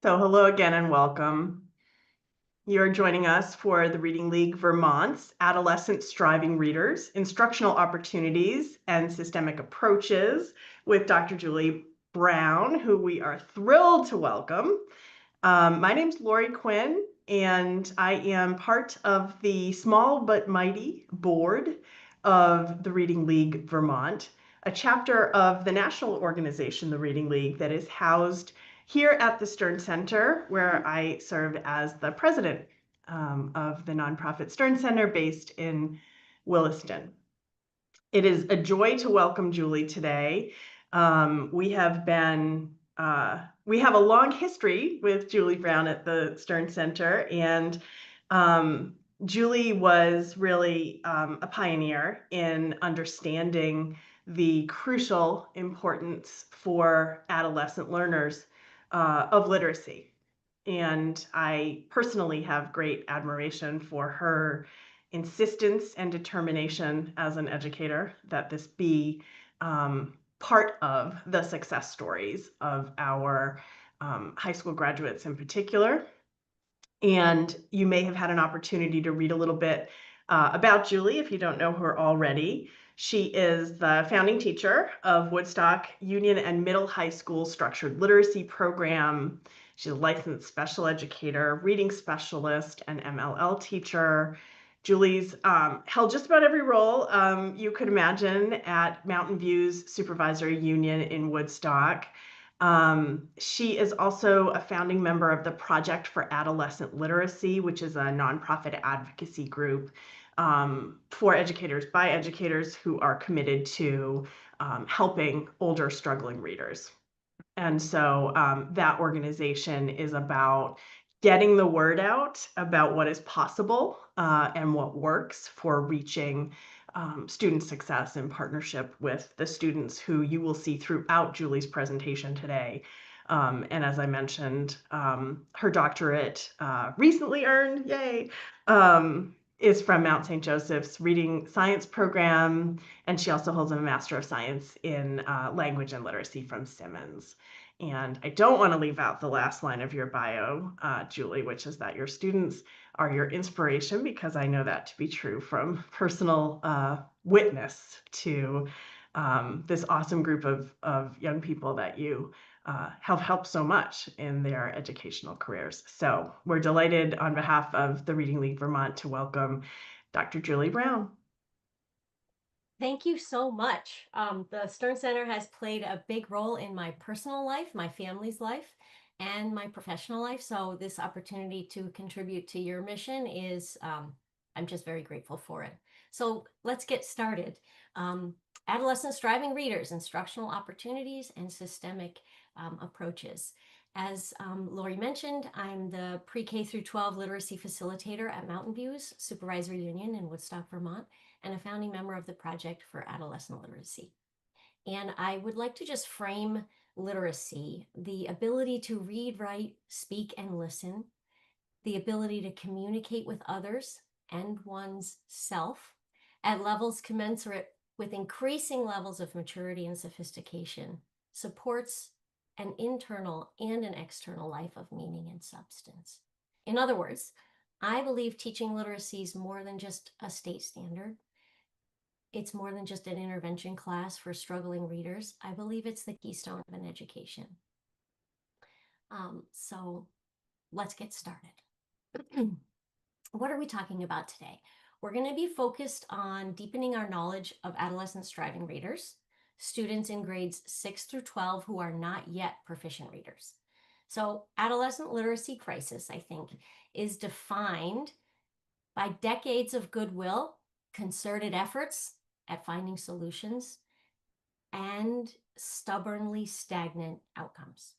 So hello again and welcome. You're joining us for the Reading League Vermont's Adolescent Striving Readers, Instructional Opportunities and Systemic Approaches with Dr. Julie Brown, who we are thrilled to welcome. My name's Lori Quinn, and I am part of the small but mighty board of the Reading League Vermont, a chapter of the national organization, the Reading League, that is housed here at the Stern Center, where I serve as the president of the nonprofit Stern Center based in Williston. It is a joy to welcome Julie today. We have a long history with Julie Brown at the Stern Center, and Julie was really a pioneer in understanding the crucial importance for adolescent learners of literacy. And I personally have great admiration for her insistence and determination as an educator that this be part of the success stories of our high school graduates in particular. And you may have had an opportunity to read a little bit about Julie if you don't know her already. She is the founding teacher of Woodstock Union and Middle High School Structured Literacy Program. She's a licensed special educator, reading specialist, and MLL teacher. Julie's held just about every role you could imagine at Mountain View's Supervisory Union in Woodstock. She is also a founding member of the Project for Adolescent Literacy, which is a nonprofit advocacy group for educators, by educators who are committed to helping older struggling readers. And so that organization is about getting the word out about what is possible and what works for reaching student success in partnership with the students who you will see throughout Julie's presentation today. And as I mentioned, her doctorate recently earned, yay, is from Mount St. Joseph's Reading Science Program, and she also holds a Master of Science in Language and Literacy from Simmons. And I don't want to leave out the last line of your bio, Julie, which is that your students are your inspiration, because I know that to be true from personal witness to this awesome group of young people that you have helped so much in their educational careers. So we're delighted on behalf of the Reading League Vermont to welcome Dr. Julie Brown. Thank you so much. The Stern Center has played a big role in my personal life, my family's life, and my professional life. So this opportunity to contribute to your mission is, I'm just very grateful for it. So let's get started. Adolescent Striving Readers, Instructional Opportunities and Systemic Approaches. As Lori mentioned, I'm the pre-K through 12 literacy facilitator at Mountain View's Supervisory Union in Woodstock, Vermont, and a founding member of the Project for Adolescent Literacy. And I would like to just frame literacy, the ability to read, write, speak, and listen, the ability to communicate with others and one's self at levels commensurate with increasing levels of maturity and sophistication, supports an internal and an external life of meaning and substance. In other words, I believe teaching literacy is more than just a state standard. It's more than just an intervention class for struggling readers. I believe it's the keystone of an education. So let's get started. What are we talking about today? We're going to be focused on deepening our knowledge of adolescent striving readers, students in grades 6 through 12 who are not yet proficient readers. So adolescent literacy crisis, I think, is defined by decades of goodwill, concerted efforts at finding solutions, and stubbornly stagnant outcomes.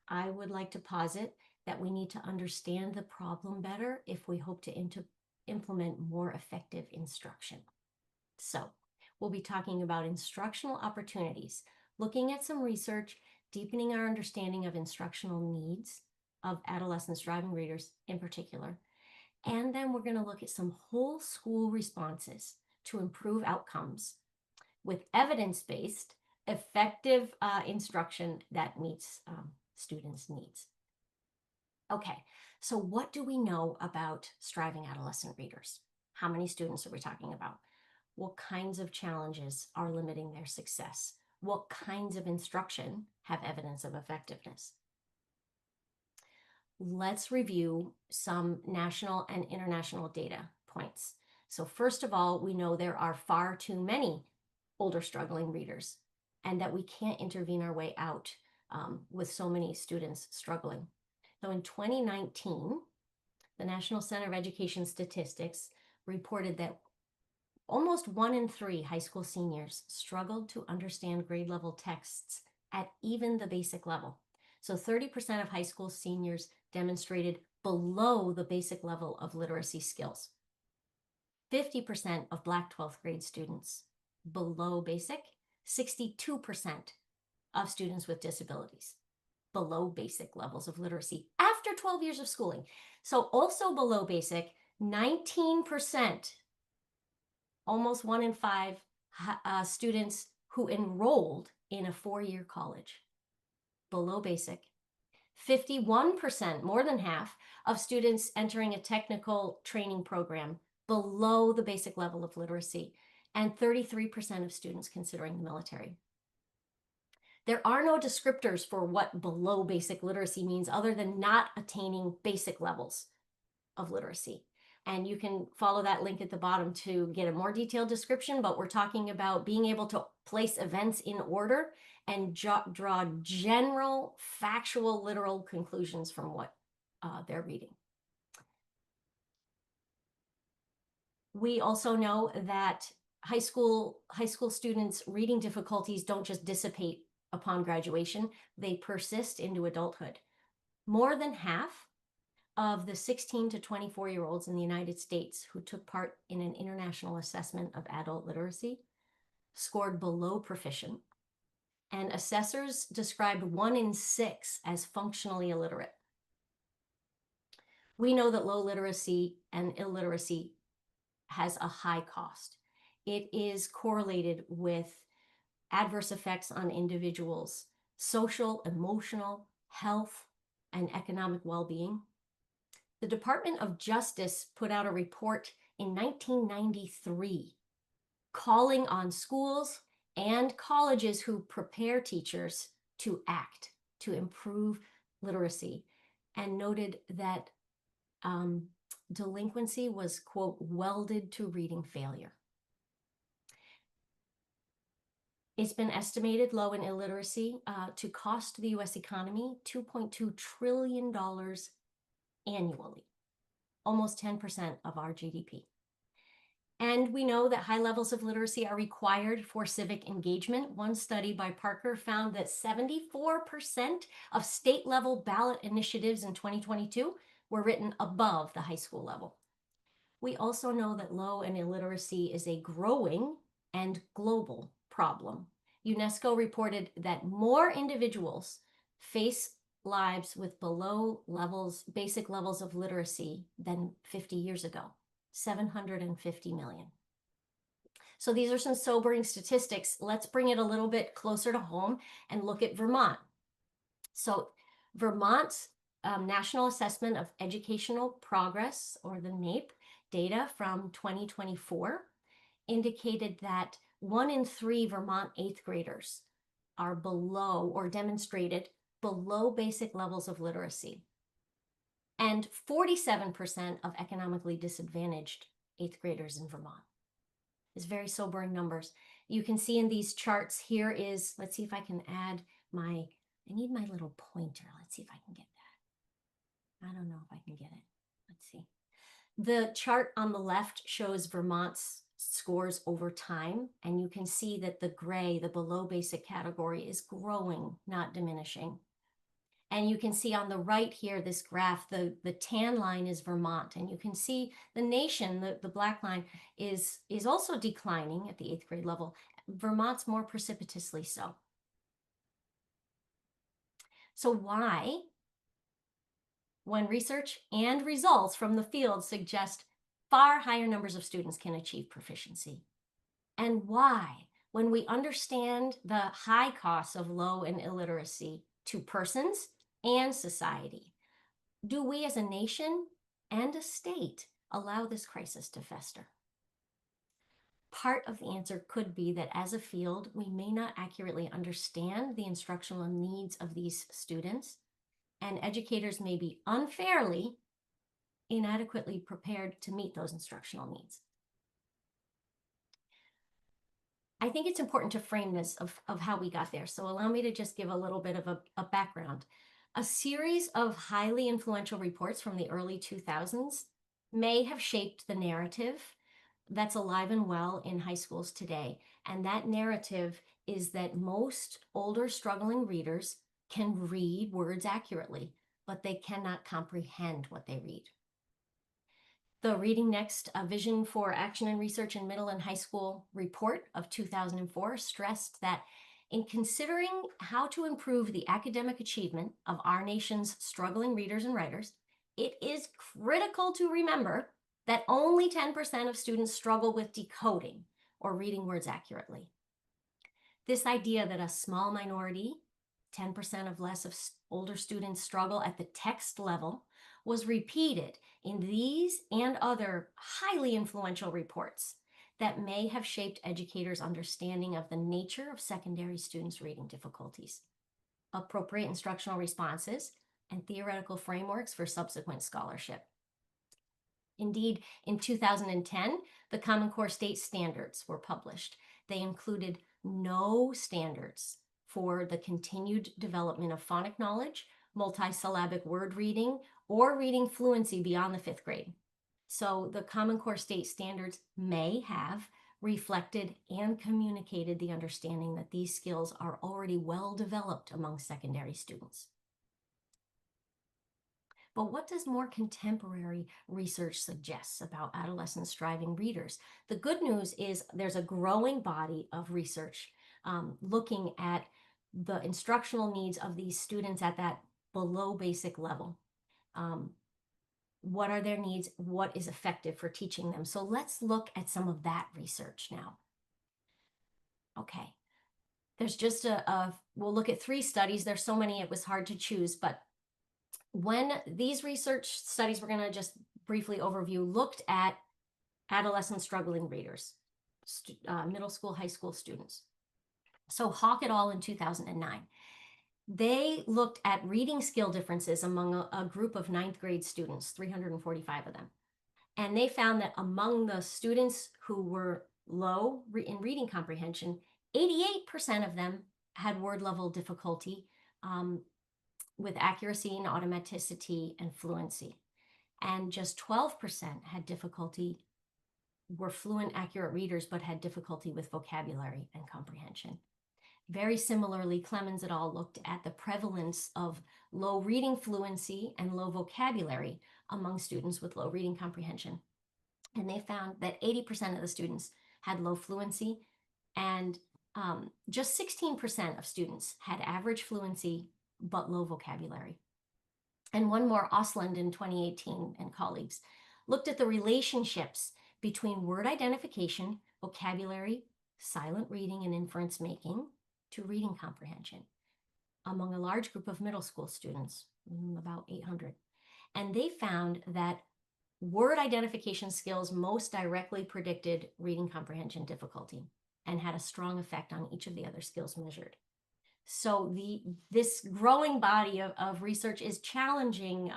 I would like to posit that we need to understand the problem better if we hope to implement more effective instruction. So we'll be talking about instructional opportunities, looking at some research, deepening our understanding of instructional needs of adolescent striving readers in particular. And then we're going to look at some whole school responses to improve outcomes with evidence-based, effective instruction that meets students' needs. Okay, so what do we know about striving adolescent readers? How many students are we talking about? What kinds of challenges are limiting their success? What kinds of instruction have evidence of effectiveness? Let's review some national and international data points. So first of all, we know there are far too many older struggling readers and that we can't intervene our way out with so many students struggling. So in 2019, the National Center of Education Statistics reported that almost 1 in 3 high school seniors struggled to understand grade level texts at even the basic level. So 30% of high school seniors demonstrated below the basic level of literacy skills. 50% of Black 12th grade students below basic, 62% of students with disabilities below basic levels of literacy after 12 years of schooling. So also below basic, 19%, almost 1 in 5 students who enrolled in a 4-year college below basic. 51%, more than half, of students entering a technical training program below the basic level of literacy, and 33% of students considering the military. There are no descriptors for what below basic literacy means other than not attaining basic levels of literacy. And you can follow that link at the bottom to get a more detailed description, but we're talking about being able to place events in order and draw general, factual, literal conclusions from what they're reading. We also know that high school students' reading difficulties don't just dissipate upon graduation, they persist into adulthood. More than half of the 16 to 24-year-olds in the United States who took part in an international assessment of adult literacy scored below proficient, and assessors described 1 in 6 as functionally illiterate. We know that low literacy and illiteracy has a high cost. It is correlated with adverse effects on individuals' social, emotional, health, and economic well-being. The Department of Justice put out a report in 1993 calling on schools and colleges who prepare teachers to act to improve literacy, and noted that delinquency was, quote, welded to reading failure. It's been estimated low in illiteracy to cost the U.S. economy $2.2 trillion annually, almost 10% of our GDP. And we know that high levels of literacy are required for civic engagement. One study by Parker found that 74% of state-level ballot initiatives in 2022 were written above the high school level. We also know that low and illiteracy is a growing and global problem. UNESCO reported that more individuals face lives with basic levels of literacy than 50 years ago, 750 million. So these are some sobering statistics. Let's bring it a little bit closer to home and look at Vermont. So Vermont's National Assessment of Educational Progress, or the NAEP, data from 2024 indicated that 1 in 3 Vermont 8th graders are below or demonstrated below basic levels of literacy. And 47% of economically disadvantaged 8th graders in Vermont. It's very sobering numbers. You can see in these charts here is, let's see if I can add I need my little pointer. Let's see if I can get that. I don't know if I can get it. Let's see. The chart on the left shows Vermont's scores over time, and you can see that the gray, the below basic category, is growing, not diminishing. And you can see on the right here, this graph, the tan line is Vermont, and you can see the nation, the black line, is also declining at the 8th grade level. Vermont's more precipitously so. So why, when research and results from the field suggest far higher numbers of students can achieve proficiency? And why, when we understand the high costs of low and illiteracy to persons and society, Do we as a nation and a state allow this crisis to fester? Part of the answer could be that as a field, we may not accurately understand the instructional needs of these students, and educators may be unfairly, inadequately prepared to meet those instructional needs. I think it's important to frame this of how we got there. So allow me to just give a little bit of a background. A series of highly influential reports from the early 2000s may have shaped the narrative that's alive and well in high schools today. And that narrative is that most older struggling readers can read words accurately, but they cannot comprehend what they read. The Reading Next, a Vision for Action and Research in Middle and High School report of 2004 stressed that in considering how to improve the academic achievement of our nation's struggling readers and writers, it is critical to remember that only 10% of students struggle with decoding or reading words accurately. This idea that a small minority, 10% of less of older students struggle at the text level, was repeated in these and other highly influential reports that may have shaped educators' understanding of the nature of secondary students' reading difficulties, appropriate instructional responses, and theoretical frameworks for subsequent scholarship. Indeed, in 2010, the Common Core State Standards were published. They included no standards for the continued development of phonic knowledge, multisyllabic word reading, or reading fluency beyond the 5th grade. So the Common Core State Standards may have reflected and communicated the understanding that these skills are already well developed among secondary students. But what does more contemporary research suggest about adolescent striving readers? The good news is there's a growing body of research looking at the instructional needs of these students at that below basic level. What are their needs? What is effective for teaching them? So let's look at some of that research now. Okay, there's just we'll look at 3 studies. There's so many, it was hard to choose, but when these research studies we're going to just briefly overview looked at adolescent struggling readers, middle school, high school students. So Hawk et al. In 2009, they looked at reading skill differences among a group of 9th grade students, 345 of them. And they found that among the students who were low in reading comprehension, 88% of them had word level difficulty with accuracy and automaticity and fluency. And just 12% had difficulty, were fluent, accurate readers, but had difficulty with vocabulary and comprehension. Very similarly, Clemens et al. Looked at the prevalence of low reading fluency and low vocabulary among students with low reading comprehension. And they found that 80% of the students had low fluency, and just 16% of students had average fluency but low vocabulary. And one more, Osland in 2018 and colleagues looked at the relationships between word identification, vocabulary, silent reading, and inference making to reading comprehension among a large group of middle school students, about 800. And they found that word identification skills most directly predicted reading comprehension difficulty and had a strong effect on each of the other skills measured. So this growing body of research is challenging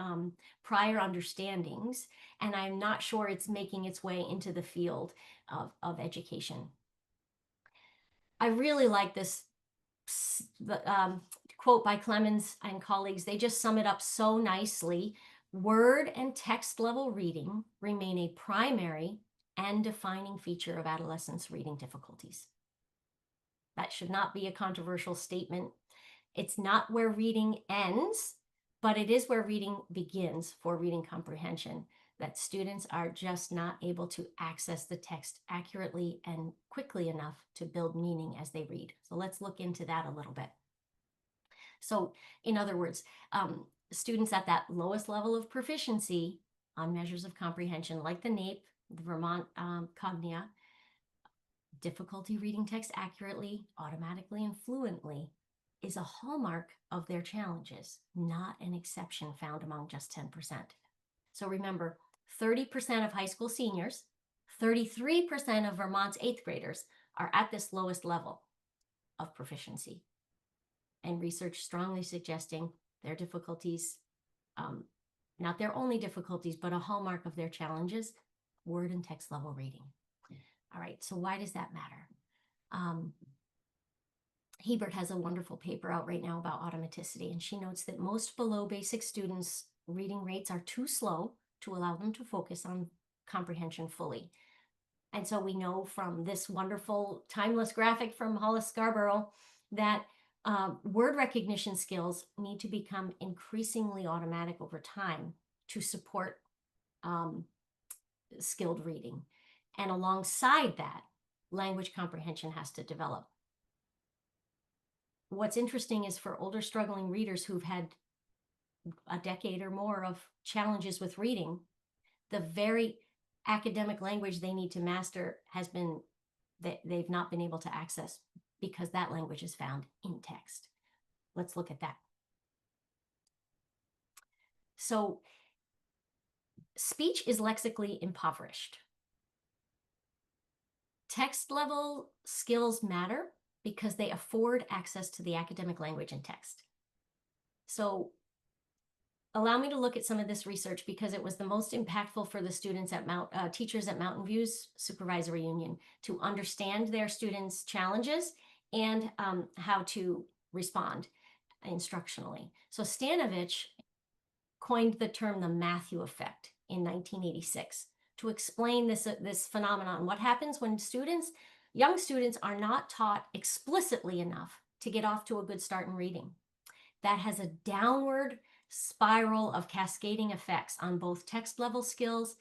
prior understandings, and I'm not sure it's making its way into the field of education. I really like this quote by Clemens and colleagues. They just sum it up so nicely. Word and text level reading remain a primary and defining feature of adolescents' reading difficulties. That should not be a controversial statement. It's not where reading ends, but it is where reading begins for reading comprehension, that students are just not able to access the text accurately and quickly enough to build meaning as they read. So let's look into that a little bit. So in other words, students at that lowest level of proficiency on measures of comprehension, like the NAEP, the Vermont Cognia, difficulty reading text accurately, automatically, and fluently, is a hallmark of their challenges, not an exception found among just 10%. So remember, 30% of high school seniors, 33% of Vermont's eighth graders are at this lowest level of proficiency. And research strongly suggesting their difficulties, not their only difficulties, but a hallmark of their challenges, word and text level reading. All right, so why does that matter? Hebert has a wonderful paper out right now about automaticity, and she notes that most below basic students' reading rates are too slow to allow them to focus on comprehension fully. And so we know from this wonderful timeless graphic from Hollis Scarborough that word recognition skills need to become increasingly automatic over time to support skilled reading. And alongside that, language comprehension has to develop. What's interesting is for older struggling readers who've had a decade or more of challenges with reading, the very academic language they need to master has been that they've not been able to access because that language is found in text. Let's look at that. So speech is lexically impoverished. Text level skills matter because they afford access to the academic language in text. So allow me to look at some of this research because it was the most impactful for the students at teachers at Mountain View's supervisory union to understand their students' challenges and how to respond instructionally. So Stanovich coined the term the Matthew effect in 1986 to explain this phenomenon. What happens when young students are not taught explicitly enough to get off to a good start in reading? That has a downward spiral of cascading effects on both text level skills,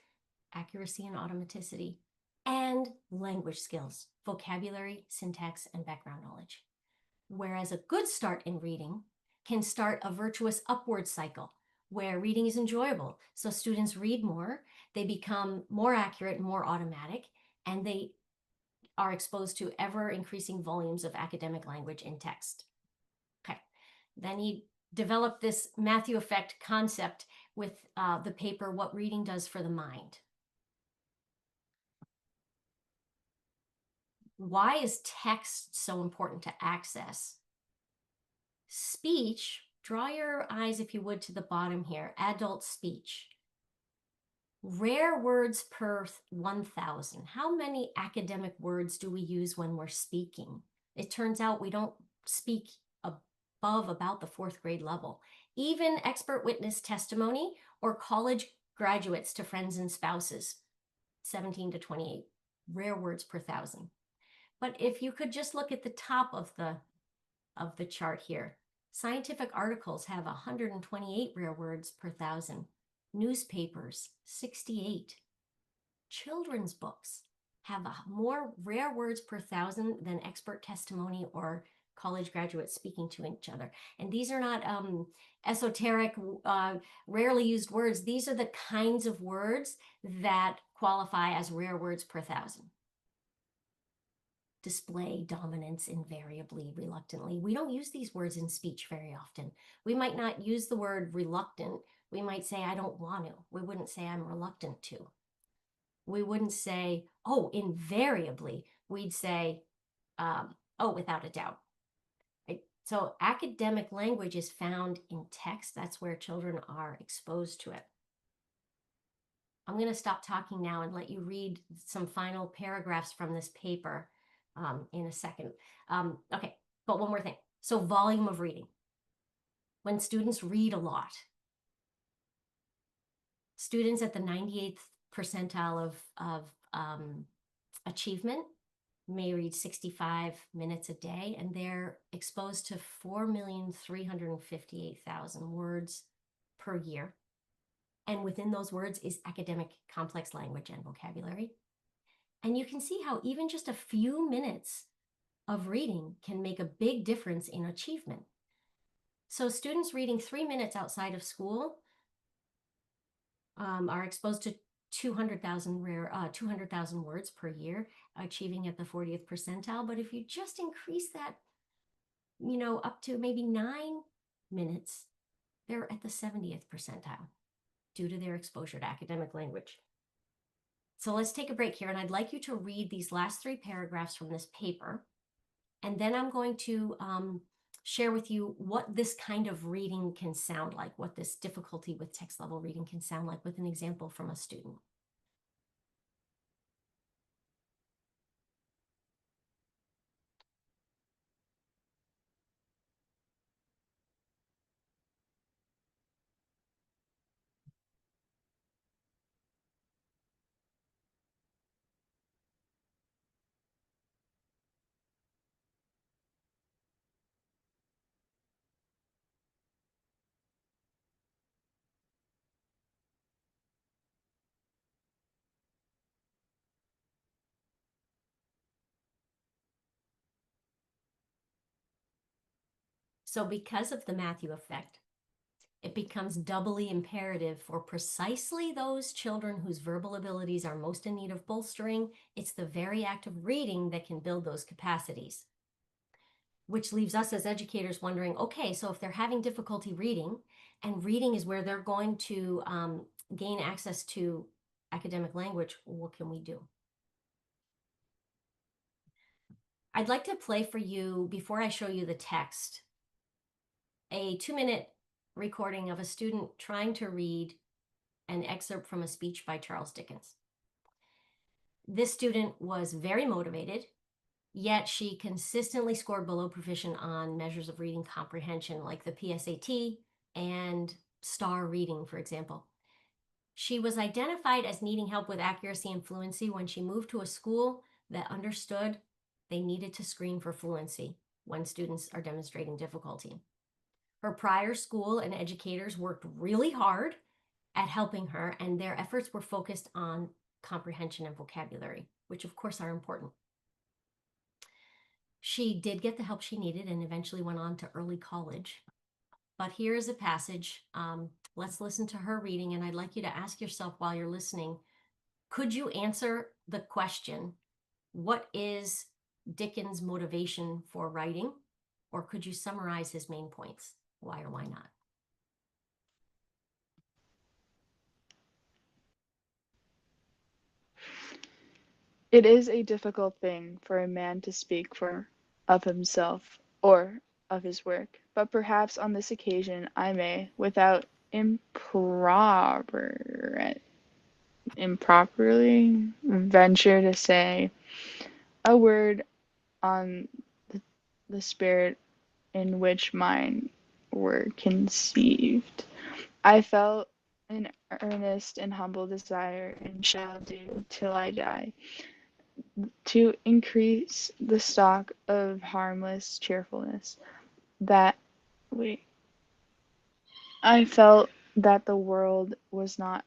accuracy and automaticity, and language skills, vocabulary, syntax, and background knowledge. Whereas a good start in reading can start a virtuous upward cycle where reading is enjoyable. So students read more, they become more accurate, more automatic, and they are exposed to ever increasing volumes of academic language in text. Okay, then he developed this Matthew effect concept with the paper, What Reading Does for the Mind. Why is text so important to access? Speech, draw your eyes, if you would, to the bottom here, adult speech. Rare words per 1,000. How many academic words do we use when we're speaking? It turns out we don't speak above about the fourth grade level. Even expert witness testimony or college graduates to friends and spouses, 17 to 28, rare words per 1,000. But if you could just look at the top of the chart here, scientific articles have 128 rare words per 1,000. Newspapers, 68. Children's books have more rare words per 1,000 than expert testimony or college graduates speaking to each other. And these are not esoteric, rarely used words. These are the kinds of words that qualify as rare words per 1,000. Display, dominance, invariably, reluctantly. We don't use these words in speech very often. We might not use the word reluctant. We might say, I don't want to. We wouldn't say, I'm reluctant to. We wouldn't say, oh, invariably. We'd say, oh, without a doubt. Right? So academic language is found in text. That's where children are exposed to it. I'm going to stop talking now and let you read some final paragraphs from this paper in a second. Okay, but one more thing. So volume of reading. When students read a lot, students at the 98th percentile of achievement may read 65 minutes a day, and they're exposed to 4,358,000 words per year. And within those words is academic complex language and vocabulary. And you can see how even just a few minutes of reading can make a big difference in achievement. So students reading 3 minutes outside of school are exposed to 200,000 words per year, achieving at the 40th percentile. But if you just increase that up to maybe 9 minutes, they're at the 70th percentile due to their exposure to academic language. So let's take a break here, and I'd like you to read these last 3 paragraphs from this paper, and then I'm going to share with you what this kind of reading can sound like, what this difficulty with text level reading can sound like with an example from a student. So because of the Matthew effect, it becomes doubly imperative for precisely those children whose verbal abilities are most in need of bolstering. It's the very act of reading that can build those capacities, which leaves us as educators wondering, okay, so if they're having difficulty reading, and reading is where they're going to gain access to academic language, what can we do? I'd like to play for you, before I show you the text, a 2-minute recording of a student trying to read an excerpt from a speech by Charles Dickens. This student was very motivated, yet she consistently scored below proficient on measures of reading comprehension like the PSAT and STAR reading, for example. She was identified as needing help with accuracy and fluency when she moved to a school that understood they needed to screen for fluency when students are demonstrating difficulty. Her prior school and educators worked really hard at helping her, and their efforts were focused on comprehension and vocabulary, which of course are important. She did get the help she needed and eventually went on to early college. But here is a passage. Let's listen to her reading, and I'd like you to ask yourself while you're listening, could you answer the question, what is Dickens' motivation for writing? Or could you summarize his main points? Why or why not? It is a difficult thing for a man to speak for of himself or of his work, but perhaps on this occasion I may, without improperly venture to say a word on the spirit in which mine were conceived. I felt an earnest and humble desire, and shall do till I die, to increase the stock of harmless cheerfulness that I felt that the world was not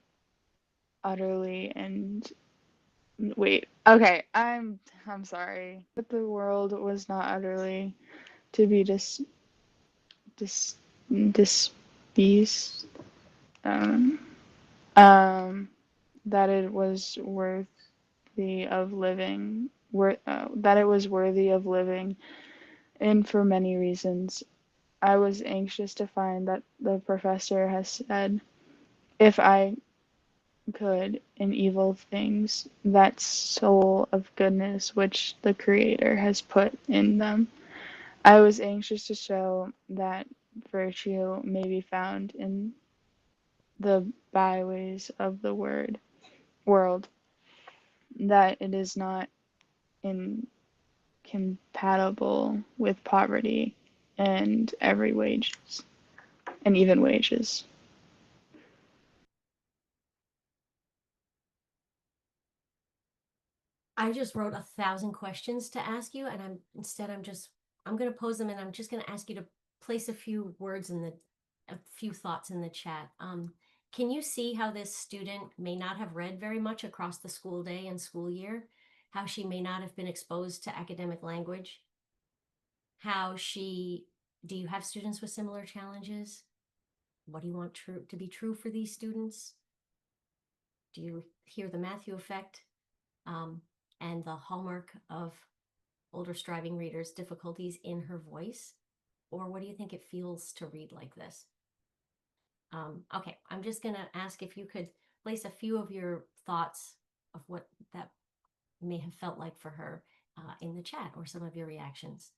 utterly and I'm sorry. That the world was not utterly to be dis dispeased. Um, that it was worthy of living, that it was worthy of living, and for many reasons. I was anxious to find that the professor has said, if I could in evil things, that soul of goodness which the Creator has put in them. I was anxious to show that virtue may be found in the byways of the world, that it is not incompatible with poverty and every wages and even wages. I just wrote 1,000 questions to ask you, and I'm going to pose them, and I'm just going to ask you to place a few thoughts in the chat. Can you see how this student may not have read very much across the school day and school year? How she may not have been exposed to academic language? Do you have students with similar challenges? What do you want to be true for these students? Do you hear the Matthew effect? And the hallmark of older striving readers' difficulties in her voice? Or what do you think it feels to read like this? Okay, I'm just going to ask if you could place a few of your thoughts of what that may have felt like for her in the chat, or some of your reactions.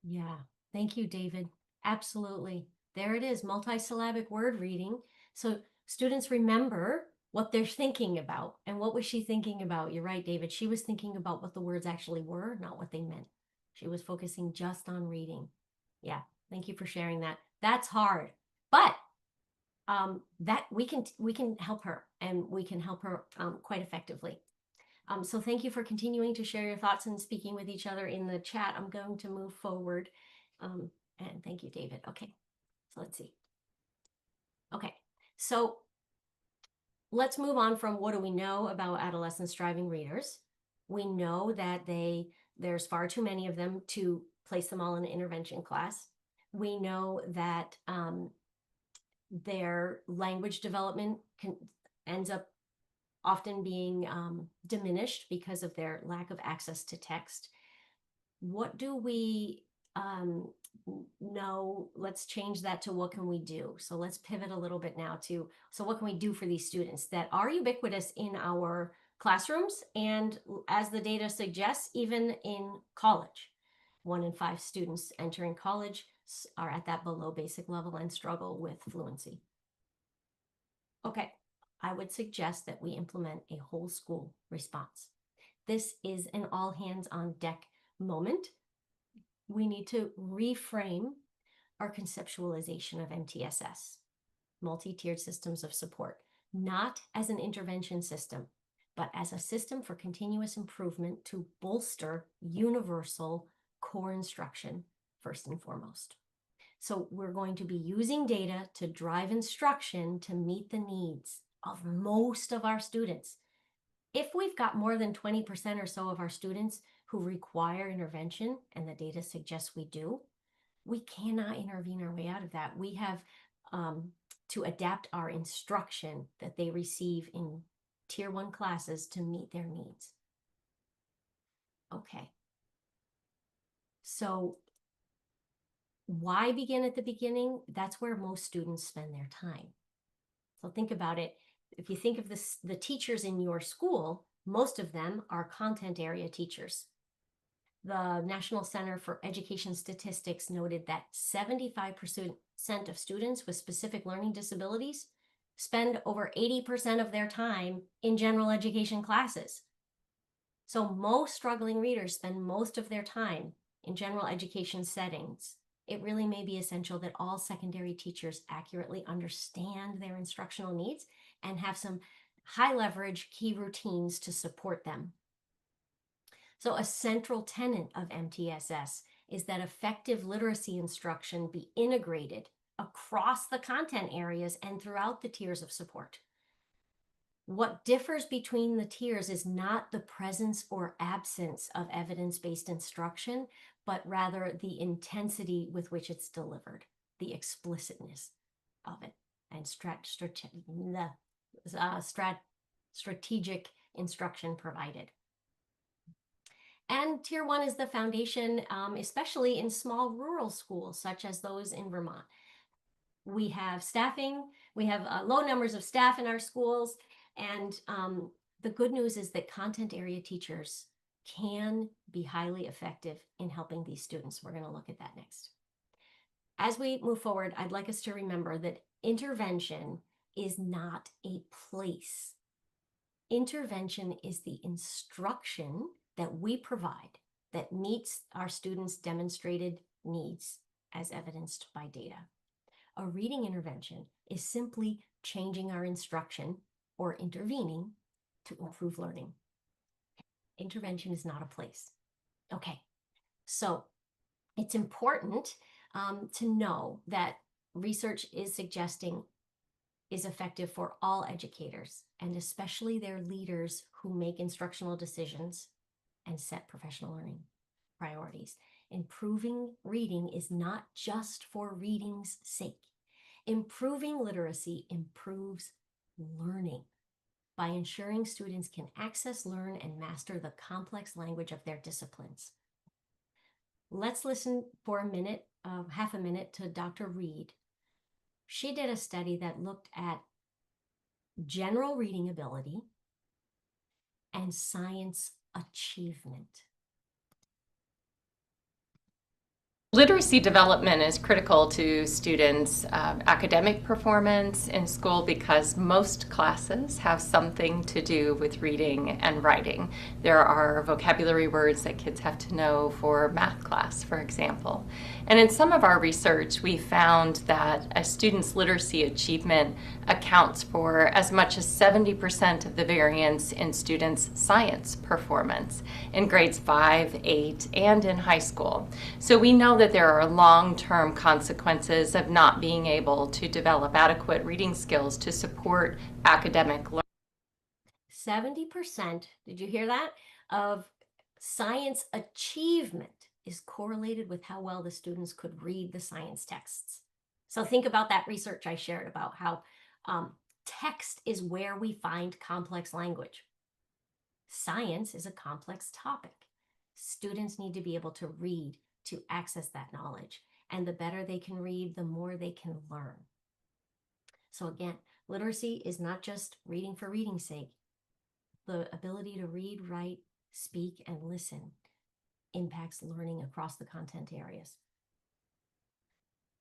Yeah, thank you, David. Absolutely. There it is, multisyllabic word reading. So students remember what they're thinking about. And what was she thinking about? You're right, David. She was thinking about what the words actually were, not what they meant. She was focusing just on reading. Yeah, thank you for sharing that. That's hard, but that we can help her, and we can help her quite effectively. So thank you for continuing to share your thoughts and speaking with each other in the chat. I'm going to move forward. And thank you, David. Okay, so let's see. Okay, so let's move on from what do we know about adolescent striving readers. We know that there's far too many of them to place them all in an intervention class. We know that their language development ends up often being diminished because of their lack of access to text. What do we know? Let's change that to what can we do? So let's pivot a little bit now to, so what can we do for these students that are ubiquitous in our classrooms, and as the data suggests, even in college? 1 in 5 students entering college are at that below basic level and struggle with fluency. Okay, I would suggest that we implement a whole school response. This is an all hands on deck moment. We need to reframe our conceptualization of MTSS, multi-tiered systems of support, not as an intervention system, but as a system for continuous improvement to bolster universal core instruction first and foremost. So we're going to be using data to drive instruction to meet the needs of most of our students. If we've got more than 20% or so of our students who require intervention, and the data suggests we do, we cannot intervene our way out of that. We have to adapt our instruction that they receive in Tier 1 classes to meet their needs. Okay. So why begin at the beginning? That's where most students spend their time. So think about it. If you think of the teachers in your school, most of them are content area teachers. The National Center for Education Statistics noted that 75% of students with specific learning disabilities spend over 80% of their time in general education classes. So most struggling readers spend most of their time in general education settings. It really may be essential that all secondary teachers accurately understand their instructional needs and have some high leverage key routines to support them. So a central tenet of MTSS is that effective literacy instruction be integrated across the content areas and throughout the tiers of support. What differs between the tiers is not the presence or absence of evidence-based instruction, but rather the intensity with which it's delivered, the explicitness of it, and strategic instruction provided. And Tier 1 is the foundation, especially in small rural schools, such as those in Vermont. We have staffing, we have low numbers of staff in our schools, and the good news is that content area teachers can be highly effective in helping these students. We're going to look at that next. As we move forward, I'd like us to remember that intervention is not a place. Intervention is the instruction that we provide that meets our students' demonstrated needs as evidenced by data. A reading intervention is simply changing our instruction or intervening to improve learning. Intervention is not a place. Okay, so it's important to know that research is suggesting is effective for all educators, and especially their leaders who make instructional decisions and set professional learning priorities. Improving reading is not just for reading's sake. Improving literacy improves learning by ensuring students can access, learn, and master the complex language of their disciplines. Let's listen for a minute, half a minute, to Dr. Reed. She did a study that looked at general reading ability and science achievement. Literacy development is critical to students' academic performance in school because most classes have something to do with reading and writing. There are vocabulary words that kids have to know for math class, for example. And in some of our research, we found that a student's literacy achievement accounts for as much as 70% of the variance in students' science performance in grades 5, 8, and in high school. So we know that there are long-term consequences of not being able to develop adequate reading skills to support academic learning. 70%, did you hear that, of science achievement is correlated with how well the students could read the science texts. So think about that research I shared about how text is where we find complex language. Science is a complex topic. Students need to be able to read to access that knowledge. And the better they can read, the more they can learn. So again, literacy is not just reading for reading's sake. The ability to read, write, speak, and listen impacts learning across the content areas.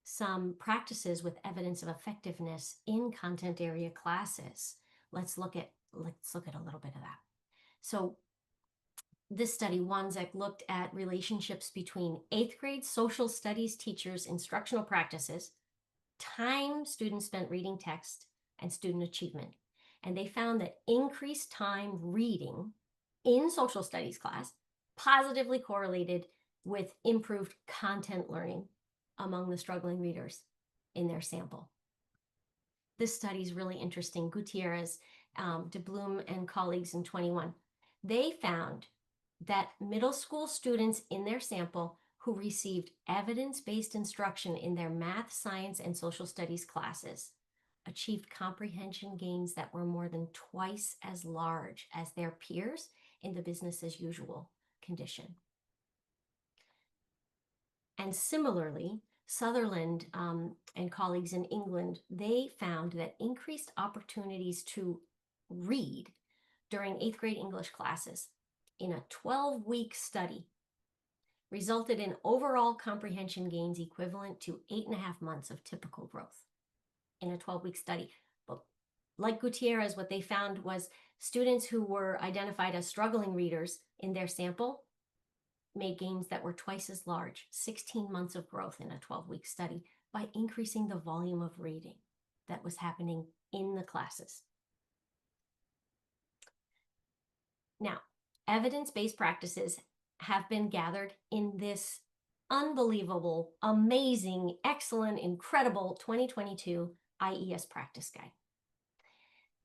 Some practices with evidence of effectiveness in content area classes. Let's look at a little bit of that. So this study, Wanzek, looked at relationships between 8th grade social studies teachers' instructional practices, time students spent reading text, and student achievement. And they found that increased time reading in social studies class positively correlated with improved content learning among the struggling readers in their sample. This study is really interesting. Gutierrez, de Bloom, and colleagues in 21. They found that middle school students in their sample who received evidence-based instruction in their math, science, and social studies classes achieved comprehension gains that were more than twice as large as their peers in the business as usual condition. And similarly, Sutherland and colleagues in England, they found that increased opportunities to read during 8th grade English classes in a 12-week study resulted in overall comprehension gains equivalent to 8.5 months of typical growth in a 12-week study. But like Gutierrez, what they found was students who were identified as struggling readers in their sample made gains that were twice as large, 16 months of growth in a 12-week study, by increasing the volume of reading that was happening in the classes. Now, evidence-based practices have been gathered in this unbelievable, amazing, excellent, incredible 2022 IES practice guide.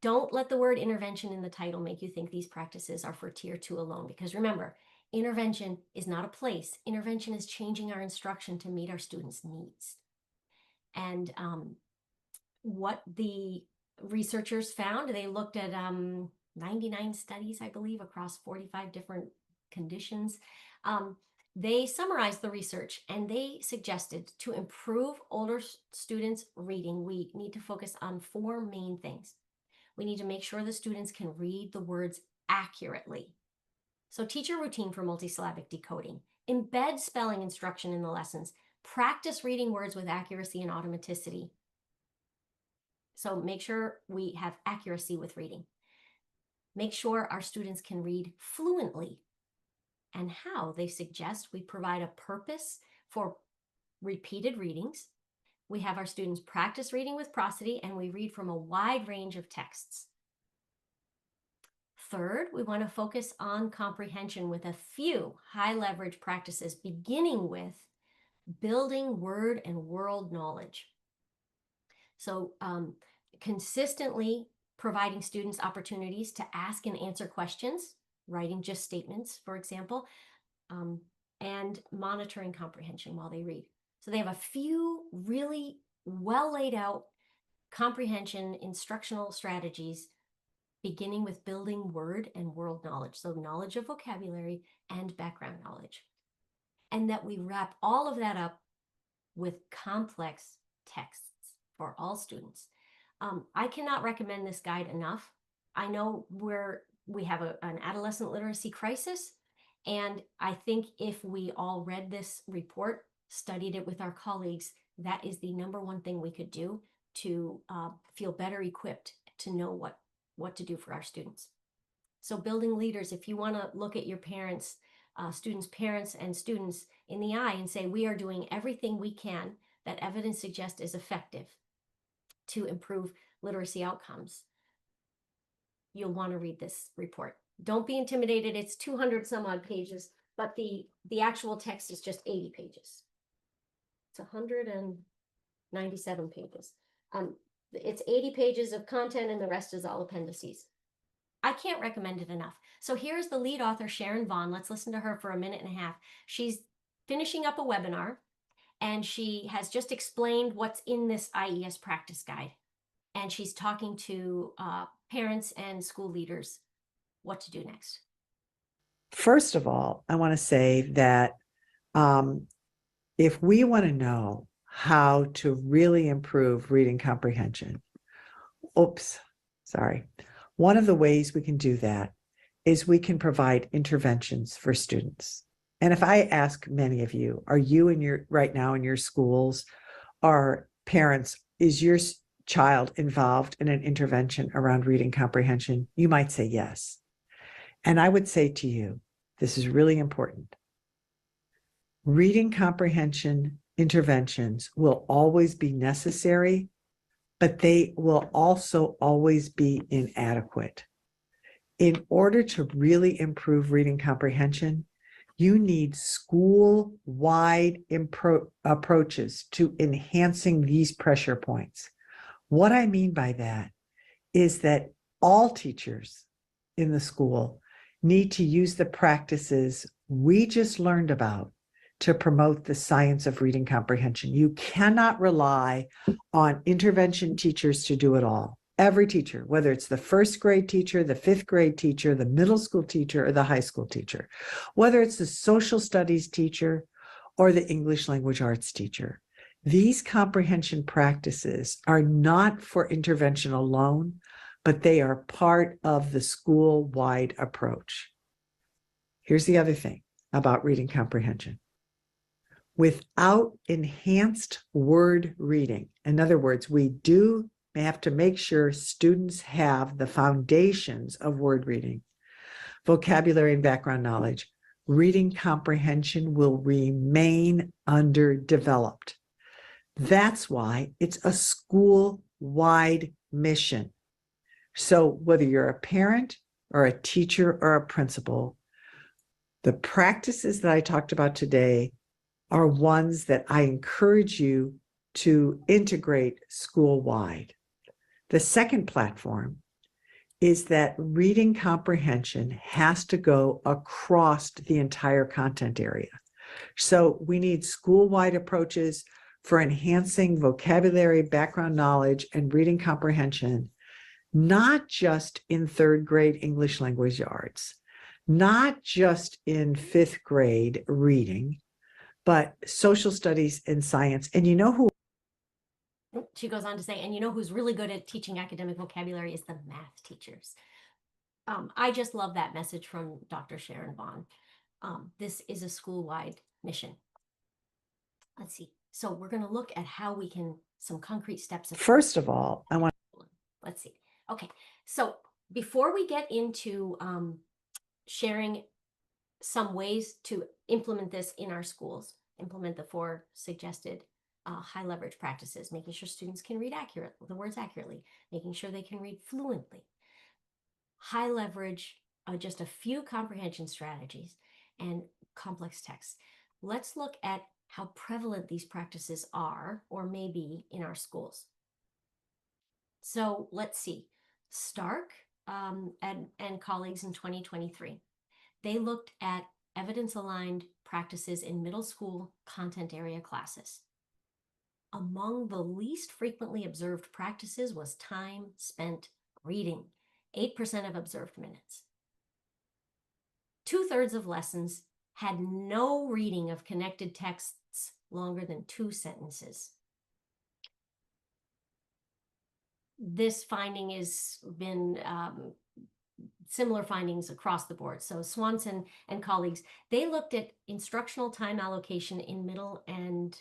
Don't let the word intervention in the title make you think these practices are for tier 2 alone, because remember, intervention is not a place. Intervention is changing our instruction to meet our students' needs. And what the researchers found, they looked at 99 studies, I believe, across 45 different conditions. They summarized the research and they suggested to improve older students' reading, we need to focus on 4 main things. We need to make sure the students can read the words accurately. So teach a routine for multisyllabic decoding. Embed spelling instruction in the lessons. Practice reading words with accuracy and automaticity. So make sure we have accuracy with reading. Make sure our students can read fluently. And how they suggest we provide a purpose for repeated readings. We have our students practice reading with prosody, and we read from a wide range of texts. Third, we want to focus on comprehension with a few high leverage practices, beginning with building word and world knowledge. So consistently providing students opportunities to ask and answer questions, writing just statements, for example, and monitoring comprehension while they read. So they have a few really well laid out comprehension instructional strategies, beginning with building word and world knowledge. So knowledge of vocabulary and background knowledge. And that we wrap all of that up with complex texts for all students. I cannot recommend this guide enough. I know we have an adolescent literacy crisis, and I think if we all read this report, studied it with our colleagues, that is the number one thing we could do to feel better equipped to know what to do for our students. So building leaders, if you want to look at your parents, parents and students in the eye and say, we are doing everything we can that evidence suggests is effective to improve literacy outcomes, you'll want to read this report. Don't be intimidated. It's 200 some odd pages, but the actual text is just 80 pages. It's 197 pages. It's 80 pages of content and the rest is all appendices. I can't recommend it enough. So here's the lead author, Sharon Vaughn. Let's listen to her for a minute and a half. She's finishing up a webinar, and she has just explained what's in this IES practice guide. And she's talking to parents and school leaders what to do next. First of all, I want to say that if we want to know how to really improve reading comprehension, one of the ways we can do that is we can provide interventions for students. And if I ask many of you, are you right now in your schools, are parents, is your child involved in an intervention around reading comprehension? You might say yes. And I would say to you, this is really important. Reading comprehension interventions will always be necessary, but they will also always be inadequate. In order to really improve reading comprehension, you need school-wide approaches to enhancing these pressure points. What I mean by that is that all teachers in the school need to use the practices we just learned about to promote the science of reading comprehension. You cannot rely on intervention teachers to do it all. Every teacher, whether it's the first grade teacher, the fifth grade teacher, the middle school teacher, or the high school teacher, whether it's the social studies teacher or the English language arts teacher, these comprehension practices are not for intervention alone, but they are part of the school-wide approach. Here's the other thing about reading comprehension. Without enhanced word reading, in other words, we do have to make sure students have the foundations of word reading, vocabulary and background knowledge, reading comprehension will remain underdeveloped. That's why it's a school-wide mission. So whether you're a parent or a teacher or a principal, the practices that I talked about today are ones that I encourage you to integrate school-wide. The second platform is that reading comprehension has to go across the entire content area. So we need school-wide approaches for enhancing vocabulary, background knowledge, and reading comprehension, not just in third grade English language arts, not just in fifth grade reading, but social studies and science. And you know who? She goes on to say, and you know who's really good at teaching academic vocabulary is the math teachers. I just love that message from Dr. Sharon Vaughn. This is a school-wide mission. Let's see. So we're going to look at how we can, some concrete steps. First of all, I want. Let's see. Okay. So before we get into sharing some ways to implement this in our schools, implement the 4 suggested high leverage practices, making sure students can read the words accurately, making sure they can read fluently. high leverage, just a few comprehension strategies, and complex texts. Let's look at how prevalent these practices are or may be in our schools. So let's see. Stark and colleagues in 2023, they looked at evidence-aligned practices in middle school content area classes. Among the least frequently observed practices was time spent reading, 8% of observed minutes. 2/3 of lessons had no reading of connected texts longer than 2 sentences. This finding has been similar findings across the board. So Swanson and colleagues, they looked at instructional time allocation in middle and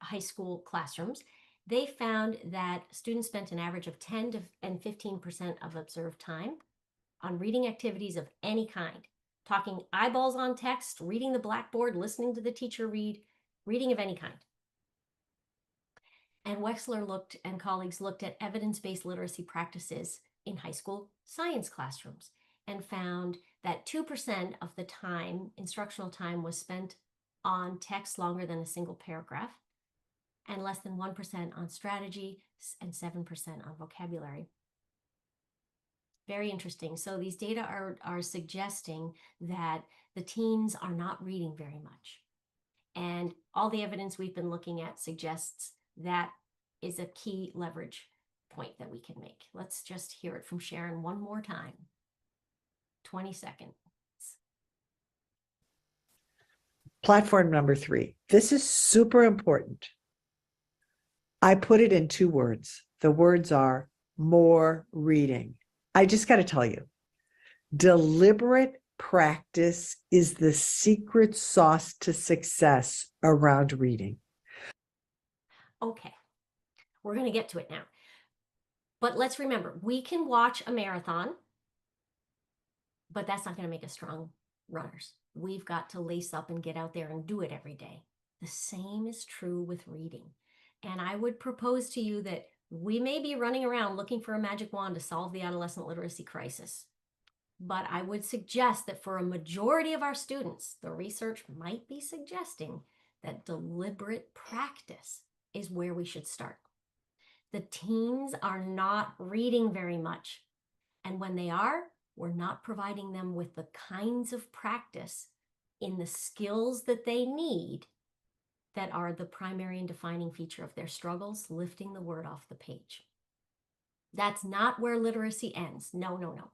high school classrooms. They found that students spent an average of 10 and 15% of observed time on reading activities of any kind, talking eyeballs on text, reading the blackboard, listening to the teacher read, reading of any kind. And Wexler and colleagues looked at evidence-based literacy practices in high school science classrooms and found that 2% of the time, instructional time, was spent on text longer than a single paragraph, and less than 1% on strategy and 7% on vocabulary. Very interesting. So these data are suggesting that the teens are not reading very much. And all the evidence we've been looking at suggests that is a key leverage point that we can make. Let's just hear it from Sharon one more time. 20 seconds. Platform number 3. This is super important. I put it in 2 words. The words are more reading. I just got to tell you, deliberate practice is the secret sauce to success around reading. Okay, we're going to get to it now. But let's remember, we can watch a marathon, but that's not going to make us strong runners. We've got to lace up and get out there and do it every day. The same is true with reading. And I would propose to you that we may be running around looking for a magic wand to solve the adolescent literacy crisis. But I would suggest that for a majority of our students, the research might be suggesting that deliberate practice is where we should start. The teens are not reading very much. And when they are, we're not providing them with the kinds of practice in the skills that they need that are the primary and defining feature of their struggles, lifting the word off the page. That's not where literacy ends. No, no, no.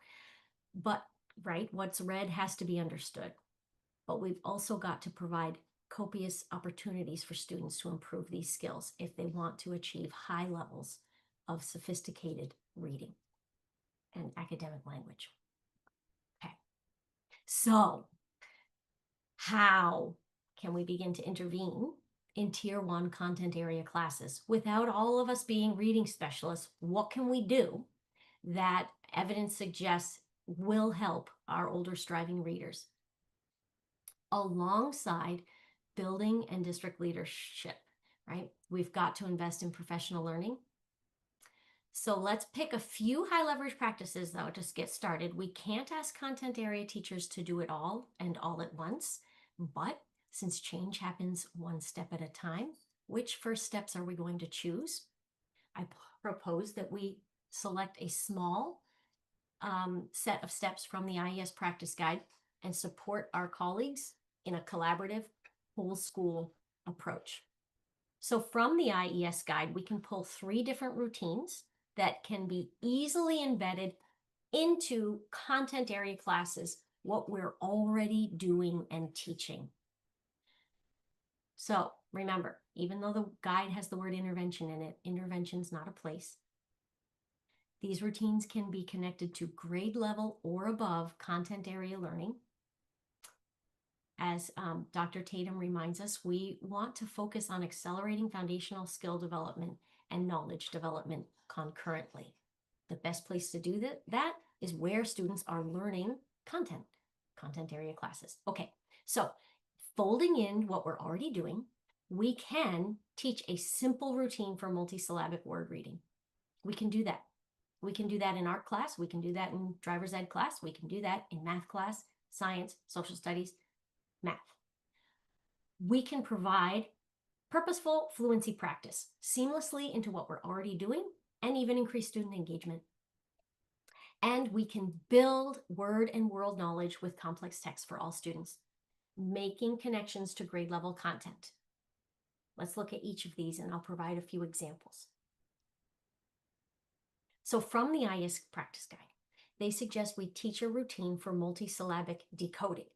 But, right, what's read has to be understood. But we've also got to provide copious opportunities for students to improve these skills if they want to achieve high levels of sophisticated reading and academic language. Okay, so how can we begin to intervene in Tier 1 content area classes without all of us being reading specialists? What can we do that evidence suggests will help our older striving readers alongside building and district leadership, right? We've got to invest in professional learning. So let's pick a few high leverage practices though to get started. We can't ask content area teachers to do it all and all at once, but since change happens one step at a time, which first steps are we going to choose? I propose that we select a small set of steps from the IES practice guide and support our colleagues in a collaborative whole school approach. So from the IES guide, we can pull 3 different routines that can be easily embedded into content area classes, what we're already doing and teaching. So remember, even though the guide has the word intervention in it, intervention's not a place. These routines can be connected to grade level or above content area learning. As Dr. Tatum reminds us, we want to focus on accelerating foundational skill development and knowledge development concurrently. The best place to do that is where students are learning content area classes. Okay, so folding in what we're already doing, we can teach a simple routine for multisyllabic word reading. We can do that. We can do that in art class. We can do that in driver's ed class. We can do that in math class, science, social studies, math. We can provide purposeful fluency practice seamlessly into what we're already doing and even increase student engagement. And we can build word and world knowledge with complex text for all students, making connections to grade level content. Let's look at each of these and I'll provide a few examples. So from the IS practice guide, they suggest we teach a routine for multisyllabic decoding.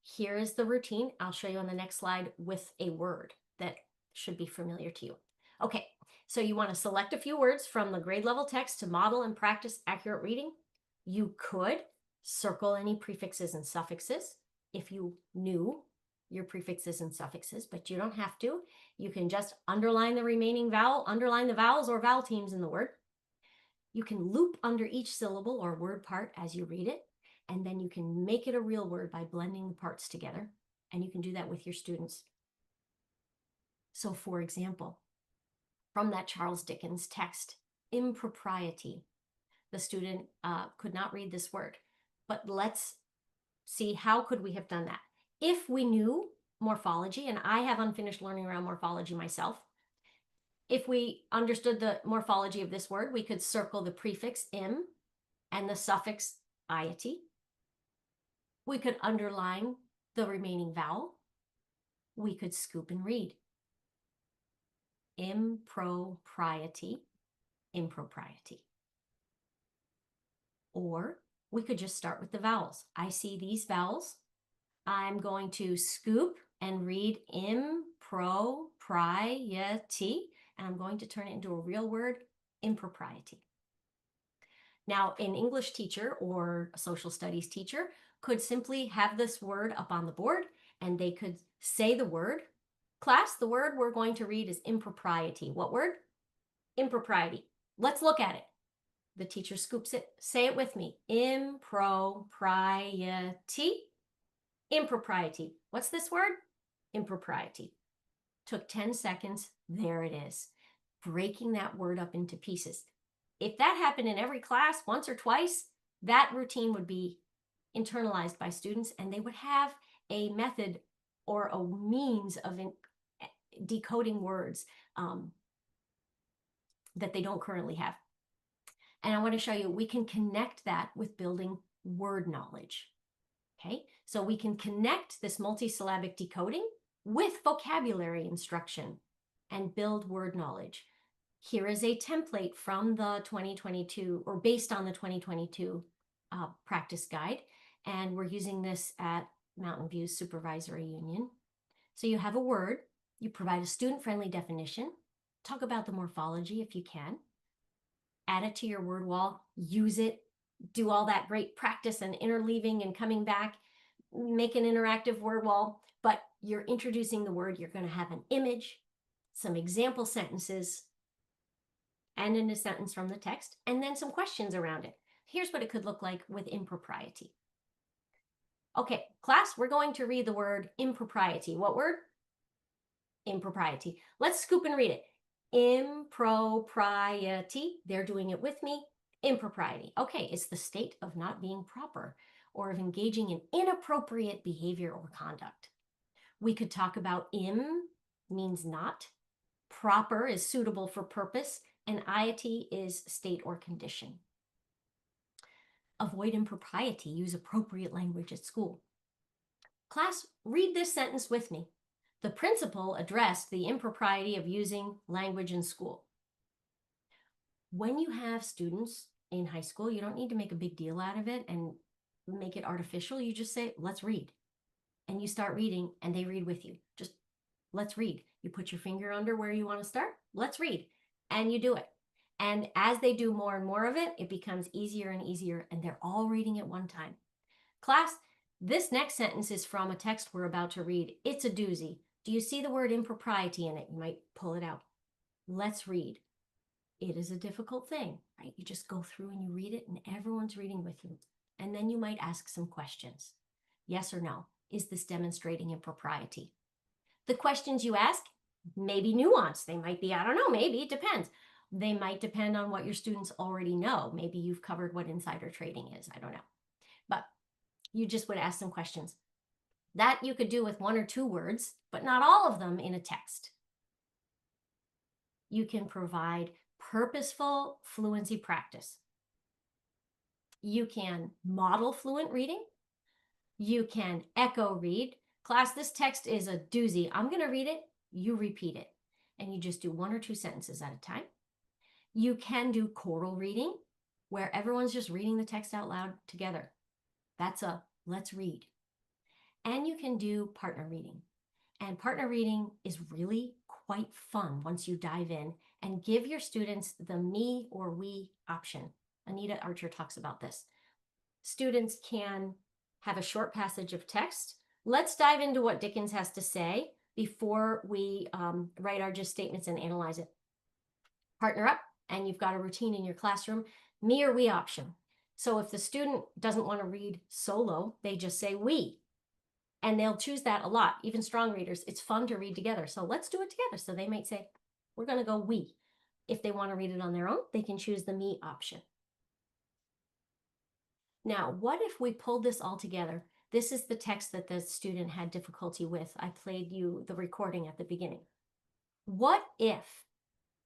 Here is the routine. I'll show you on the next slide with a word that should be familiar to you. Okay, so you want to select a few words from the grade level text to model and practice accurate reading. You could circle any prefixes and suffixes if you knew your prefixes and suffixes, but you don't have to. You can just underline the remaining vowel, underline the vowels or vowel teams in the word. You can loop under each syllable or word part as you read it, and then you can make it a real word by blending the parts together, and you can do that with your students. So for example, from that Charles Dickens text, impropriety, the student could not read this word, but let's see how could we have done that. If we knew morphology, and I have unfinished learning around morphology myself, if we understood the morphology of this word, we could circle the prefix im and the suffix iety. We could underline the remaining vowel. We could scoop and read. Impropriety, impropriety. Or we could just start with the vowels. I see these vowels. I'm going to scoop and read impropriety, and I'm going to turn it into a real word, impropriety. Now, an English teacher or a social studies teacher could simply have this word up on the board, and they could say the word. Class, the word we're going to read is impropriety. What word? Impropriety. Let's look at it. The teacher scoops it. Say it with me. Impropriety. Impropriety. What's this word? Impropriety. Took 10 seconds. There it is. Breaking that word up into pieces. If that happened in every class once or twice, that routine would be internalized by students, and they would have a method or a means of decoding words that they don't currently have. And I want to show you, we can connect that with building word knowledge. Okay, so we can connect this multisyllabic decoding with vocabulary instruction and build word knowledge. Here is a template from the 2022, or based on the 2022 practice guide. And we're using this at Mountain View's Supervisory Union. So you have a word, you provide a student-friendly definition, talk about the morphology if you can, add it to your word wall, use it, do all that great practice and interleaving and coming back, make an interactive word wall, but you're introducing the word, you're going to have an image, some example sentences, and in a sentence from the text, and then some questions around it. Here's what it could look like with impropriety. Okay, class, we're going to read the word impropriety. What word? Impropriety. Let's scoop and read it. Impropriety. They're doing it with me. Impropriety. Okay, it's the state of not being proper or of engaging in inappropriate behavior or conduct. We could talk about means not, proper is suitable for purpose, and iety is state or condition. Avoid impropriety. Use appropriate language at school. Class, read this sentence with me. The principal addressed the impropriety of using language in school. When you have students in high school, you don't need to make a big deal out of it and make it artificial. You just say, let's read. And you start reading and they read with you. Just let's read. You put your finger under where you want to start. Let's read. And you do it. And as they do more and more of it, it becomes easier and easier, and they're all reading at one time. Class, this next sentence is from a text we're about to read. It's a doozy. Do you see the word impropriety in it? You might pull it out. Let's read. It is a difficult thing, right? You just go through and you read it, and everyone's reading with you. And then you might ask some questions. Yes or no? Is this demonstrating impropriety? The questions you ask may be nuanced. They might be, I don't know, maybe, it depends. They might depend on what your students already know. Maybe you've covered what insider trading is. I don't know. But you just would ask them questions. That you could do with 1 or 2 words, but not all of them in a text. You can provide purposeful fluency practice. You can model fluent reading. You can echo read. Class, this text is a doozy. I'm going to read it. You repeat it. And you just do 1 or 2 sentences at a time. You can do choral reading, where everyone's just reading the text out loud together. That's a let's read. And you can do partner reading. And partner reading is really quite fun once you dive in and give your students the me or we option. Anita Archer talks about this. Students can have a short passage of text. Let's dive into what Dickens has to say before we write our just statements and analyze it. Partner up, and you've got a routine in your classroom, me or we option. So if the student doesn't want to read solo, they just say we. And they'll choose that a lot. Even strong readers, it's fun to read together. So let's do it together. So they might say, we're going to go we. If they want to read it on their own, they can choose the me option. Now, what if we pulled this all together? This is the text that the student had difficulty with. I played you the recording at the beginning. What if,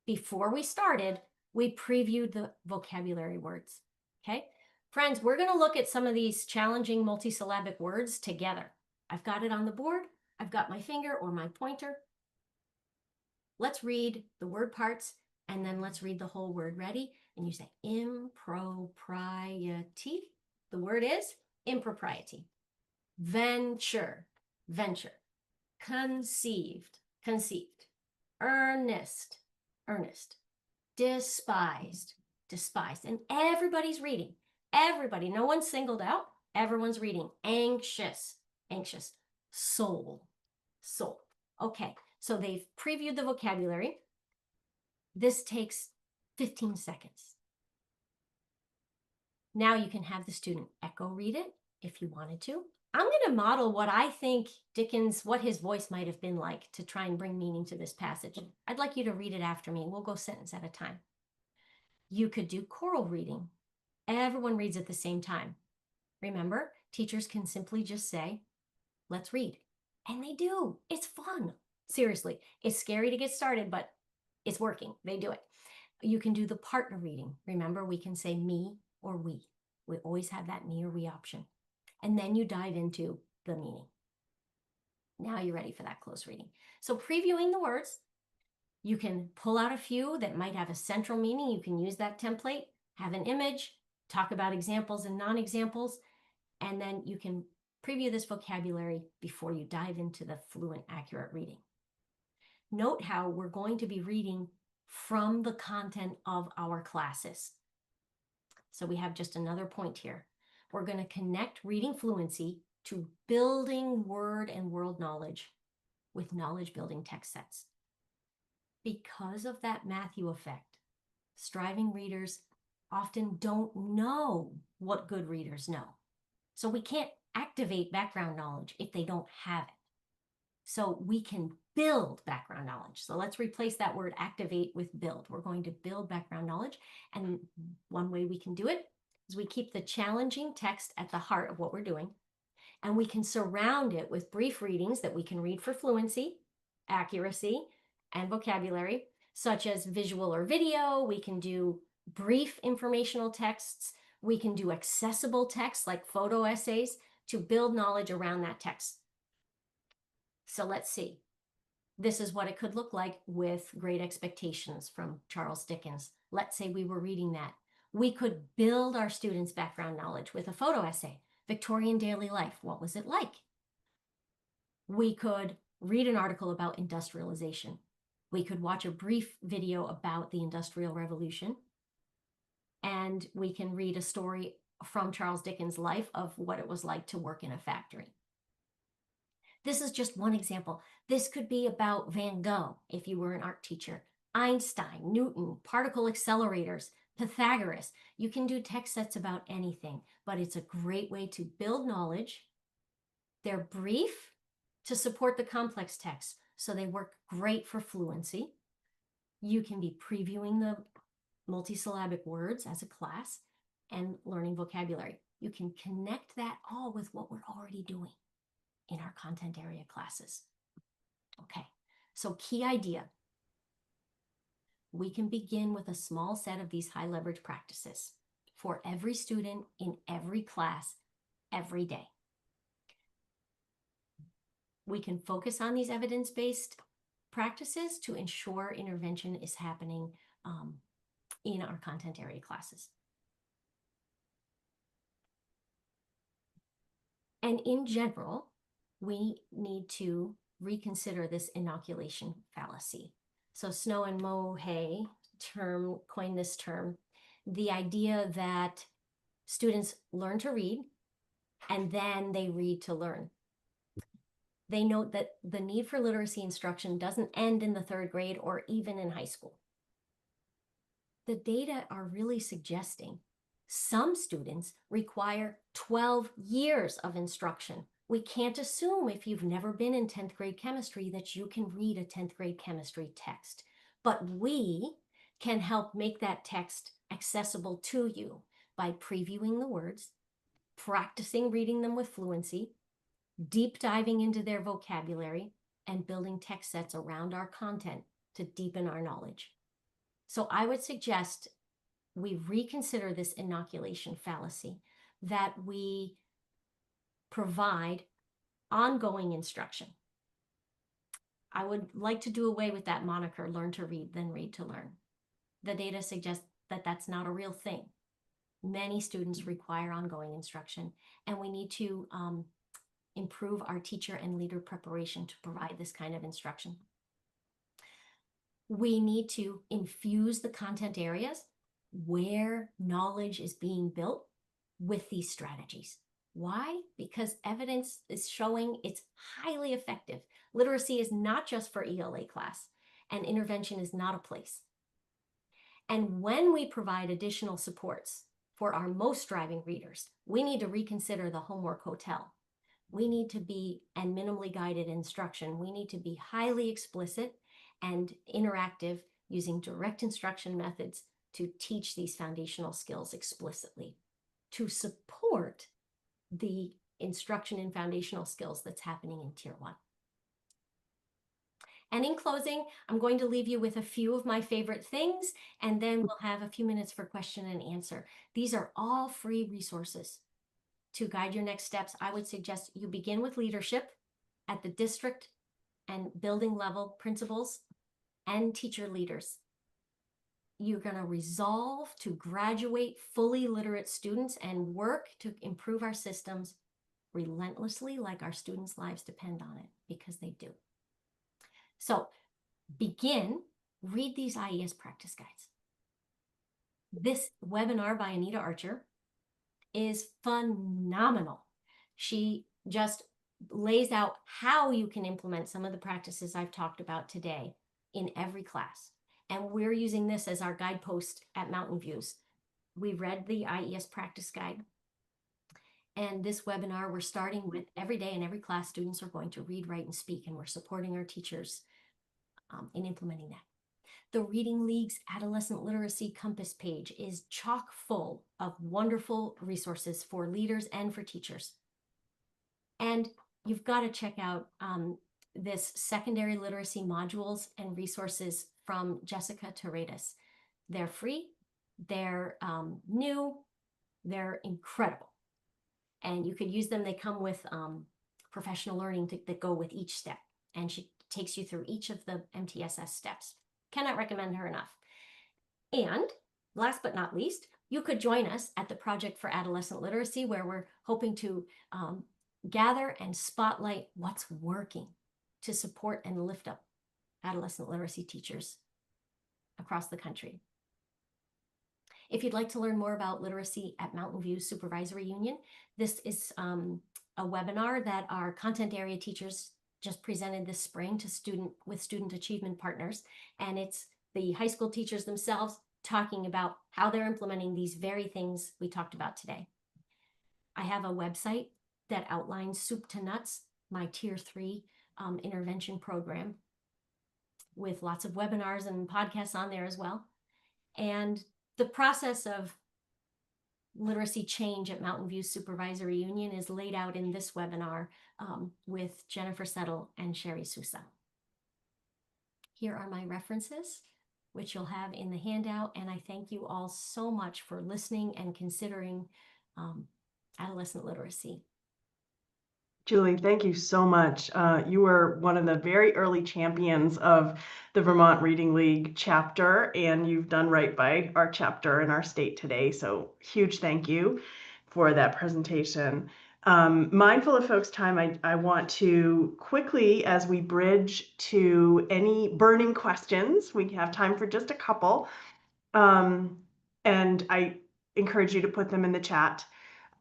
before we started, we previewed the vocabulary words? Okay? Friends, we're going to look at some of these challenging multisyllabic words together. I've got it on the board. I've got my finger or my pointer. Let's read the word parts, and then let's read the whole word. Ready? And you say impropriety. The word is impropriety. Venture, venture. Conceived, conceived. Earnest, earnest. Despised, despised. And everybody's reading. Everybody, no one's singled out. Everyone's reading. Anxious, anxious. Soul, soul. Okay, so they've previewed the vocabulary. This takes 15 seconds. Now you can have the student echo read it if you wanted to. I'm going to model what I think Dickens, what his voice might have been like to try and bring meaning to this passage. I'd like you to read it after me. We'll go sentence at a time. You could do choral reading. Everyone reads at the same time. Remember, teachers can simply just say, let's read. And they do. It's fun. Seriously, it's scary to get started, but it's working. They do it. You can do the partner reading. Remember, we can say me or we. We always have that me or we option. And then you dive into the meaning. Now you're ready for that close reading. So previewing the words, you can pull out a few that might have a central meaning. You can use that template, have an image, talk about examples and non-examples, and then you can preview this vocabulary before you dive into the fluent, accurate reading. Note how we're going to be reading from the content of our classes. So we have just another point here. We're going to connect reading fluency to building word and world knowledge with knowledge building text sets. Because of that Matthew effect, striving readers often don't know what good readers know. So we can't activate background knowledge if they don't have it. So we can build background knowledge. So let's replace that word activate with build. We're going to build background knowledge. And one way we can do it is we keep the challenging text at the heart of what we're doing. And we can surround it with brief readings that we can read for fluency, accuracy, and vocabulary, such as visual or video. We can do brief informational texts. We can do accessible texts like photo essays to build knowledge around that text. So let's see. This is what it could look like with Great Expectations from Charles Dickens. Let's say we were reading that. We could build our students' background knowledge with a photo essay. Victorian daily life, what was it like? We could read an article about industrialization. We could watch a brief video about the Industrial Revolution. And we can read a story from Charles Dickens' life of what it was like to work in a factory. This is just one example. This could be about Van Gogh, if you were an art teacher, Einstein, Newton, particle accelerators, Pythagoras. You can do text sets about anything, but it's a great way to build knowledge. They're brief to support the complex text, so they work great for fluency. You can be previewing the multisyllabic words as a class and learning vocabulary. You can connect that all with what we're already doing in our content area classes. Okay, so key idea. We can begin with a small set of these high leverage practices for every student in every class every day. We can focus on these evidence-based practices to ensure intervention is happening in our content area classes. And in general, we need to reconsider this inoculation fallacy. So Snow and Mohay coined this term, the idea that students learn to read and then they read to learn. They note that the need for literacy instruction doesn't end in the 3rd grade or even in high school. The data are really suggesting some students require 12 years of instruction. We can't assume if you've never been in 10th grade chemistry that you can read a 10th grade chemistry text, but we can help make that text accessible to you by previewing the words, practicing reading them with fluency, deep diving into their vocabulary, and building text sets around our content to deepen our knowledge. So I would suggest we reconsider this inoculation fallacy, that we provide ongoing instruction. I would like to do away with that moniker, learn to read, then read to learn. The data suggests that that's not a real thing. Many students require ongoing instruction, and we need to improve our teacher and leader preparation to provide this kind of instruction. We need to infuse the content areas where knowledge is being built with these strategies. Why? Because evidence is showing it's highly effective. Literacy is not just for ELA class, and intervention is not a place. And when we provide additional supports for our most striving readers, we need to reconsider the homework hotel. We need to be, and minimally guided instruction, we need to be highly explicit and interactive using direct instruction methods to teach these foundational skills explicitly, to support the instruction in foundational skills that's happening in Tier 1. And in closing, I'm going to leave you with a few of my favorite things, and then we'll have a few minutes for question and answer. These are all free resources to guide your next steps. I would suggest you begin with leadership at the district and building level, principals and teacher leaders. You're going to resolve to graduate fully literate students and work to improve our systems relentlessly, like our students' lives depend on it, because they do. So read these IES practice guides. This webinar by Anita Archer is phenomenal. She just lays out how you can implement some of the practices I've talked about today in every class. And we're using this as our guidepost at Mountain Views. We read the IES practice guide. And this webinar, we're starting with every day in every class, students are going to read, write, and speak, and we're supporting our teachers in implementing that. The Reading League's Adolescent Literacy Compass page is chock full of wonderful resources for leaders and for teachers. And you've got to check out this secondary literacy modules and resources from Jessica Teredas. They're free, they're new, they're incredible. And you could use them. They come with professional learning that go with each step. And she takes you through each of the MTSS steps. Cannot recommend her enough. And last but not least, you could join us at the Project for Adolescent Literacy, where we're hoping to gather and spotlight what's working to support and lift up adolescent literacy teachers across the country. If you'd like to learn more about literacy at Mountain View Supervisory Union, this is a webinar that our content area teachers just presented this spring to student achievement partners. And it's the high school teachers themselves talking about how they're implementing these very things we talked about today. I have a website that outlines soup to nuts, my Tier 3 intervention program. with lots of webinars and podcasts on there as well. And the process of literacy change at Mountain View Supervisory Union is laid out in this webinar with Jennifer Settle and Sherry Sousa. Here are my references, which you'll have in the handout, and I thank you all so much for listening and considering adolescent literacy. Julie, thank you so much. You were one of the very early champions of the Vermont Reading League chapter, and you've done right by our chapter in our state today. So huge thank you for that presentation. Mindful of folks' time, I want to quickly, as we bridge to any burning questions, we have time for just a couple, and I encourage you to put them in the chat.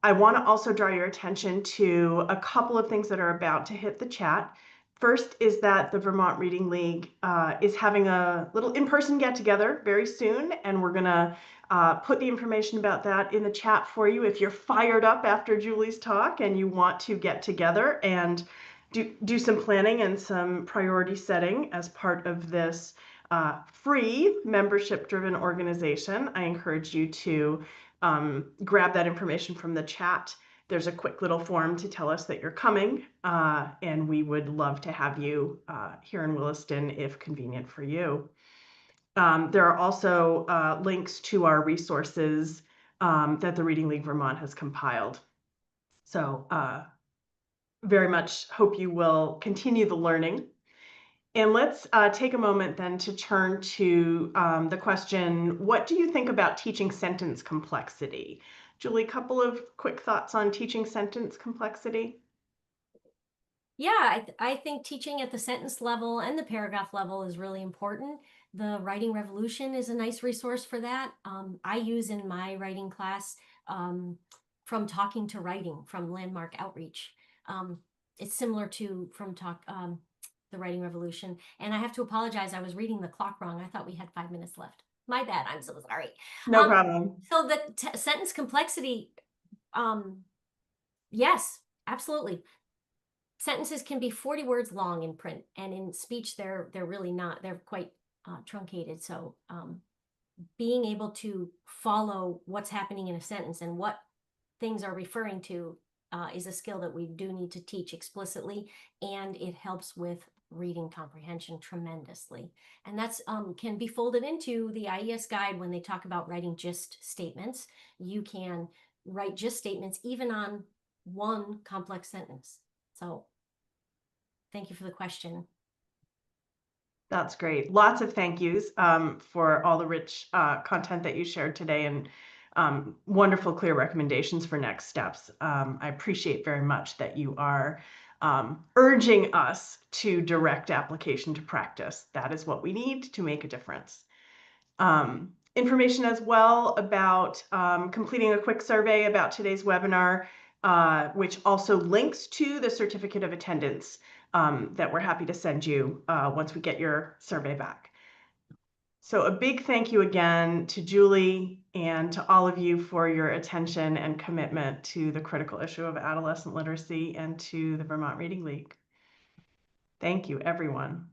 I want to also draw your attention to a couple of things that are about to hit the chat. First is that the Vermont Reading League is having a little in-person get-together very soon, and we're going to put the information about that in the chat for you if you're fired up after Julie's talk and you want to get together and do some planning and some priority setting as part of this free membership-driven organization. I encourage you to grab that information from the chat. There's a quick little form to tell us that you're coming, and we would love to have you here in Williston if convenient for you. There are also links to our resources that the Reading League Vermont has compiled. So very much hope you will continue the learning. And let's take a moment then to turn to the question, what do you think about teaching sentence complexity? Julie, a couple of quick thoughts on teaching sentence complexity? Yeah, I think teaching at the sentence level and the paragraph level is really important. The Writing Revolution is a nice resource for that. I use in my writing class From Talking to Writing from Landmark Outreach. It's similar to the Writing Revolution. And I have to apologize, I was reading the clock wrong. I thought we had 5 minutes left. My bad, I'm so sorry. No problem. So the sentence complexity, yes, absolutely. Sentences can be 40 words long in print, and in speech they're really not. They're quite truncated. So being able to follow what's happening in a sentence and what things are referring to is a skill that we do need to teach explicitly, and it helps with reading comprehension tremendously. And that's can be folded into the IES guide when they talk about writing gist statements. You can write gist statements even on one complex sentence. So thank you for the question. That's great. Lots of thank yous for all the rich content that you shared today, and wonderful, clear recommendations for next steps. I appreciate very much that you are urging us to direct application to practice. That is what we need to make a difference. Information as well about completing a quick survey about today's webinar, which also links to the certificate of attendance that we're happy to send you once we get your survey back. So a big thank you again to Julie and to all of you for your attention and commitment to the critical issue of adolescent literacy and to the Vermont Reading League. Thank you, everyone.